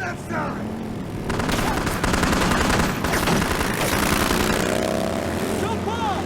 left side! Jump off!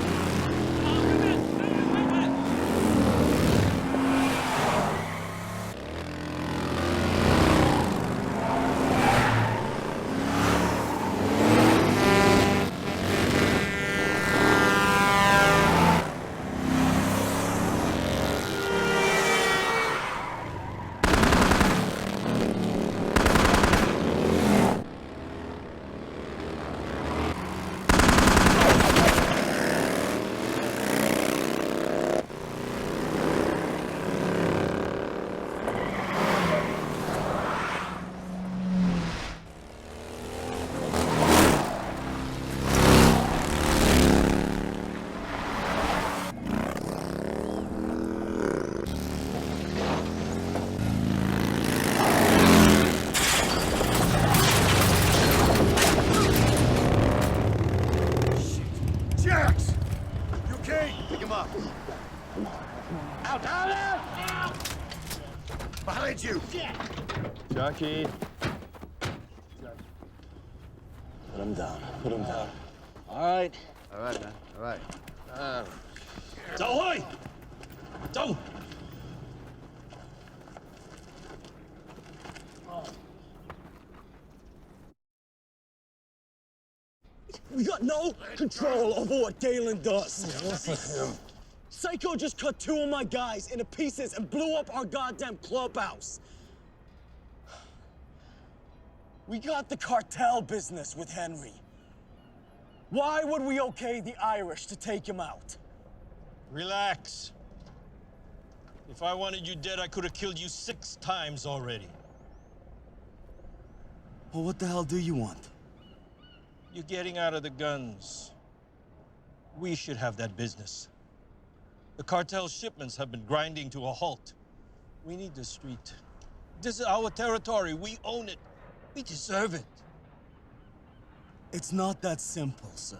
Jax! You okay? Pick him up. Out! Out! Out! Behind you! Jockey. Put him down. Put him down. All right. All right, man. All right. Ahoy! Don't! We got no control over what Galen does. Psycho just cut 2 of my guys into pieces and blew up our goddamn clubhouse. We got the cartel business with Henry. Why would we okay the Irish to take him out? Relax. If I wanted you dead, I could have killed you 6 times already. Well, what the hell do you want? You're getting out of the guns. We should have that business. The cartel shipments have been grinding to a halt. We need the street. This is our territory. We own it. We deserve it. It's not that simple, sir.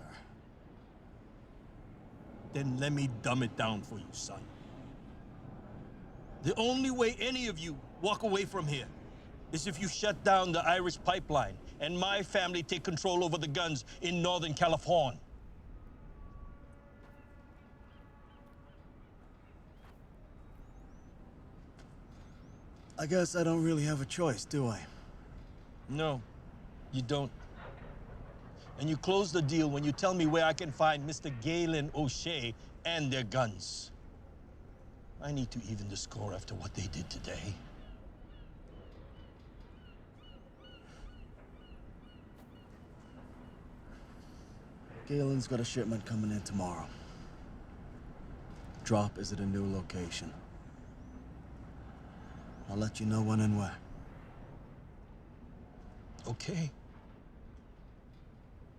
Then let me dumb it down for you, son. The only way any of you walk away from here is if you shut down the Irish pipeline and my family take control over the guns in Northern California. I guess I don't really have a choice, do I? No, you don't. And you close the deal when you tell me where I can find Mr. Galen O'Shea and their guns. I need to even the score after what they did today. Galen's got a shipment coming in tomorrow. Drop is at a new location. I'll let you know when and where. Okay.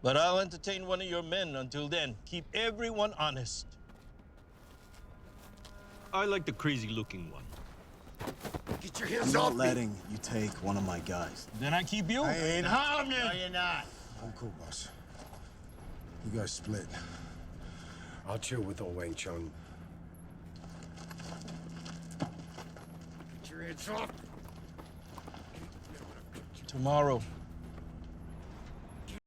But I'll entertain one of your men until then. Keep everyone honest. I like the crazy-looking one. Get your I'm hands not off me! letting you take one of my guys. Then I keep you. I ain't harmed you! No, you're not. I'm cool, boss. You guys split. I'll chill with old Wang Chung. Get your hands off! Tomorrow,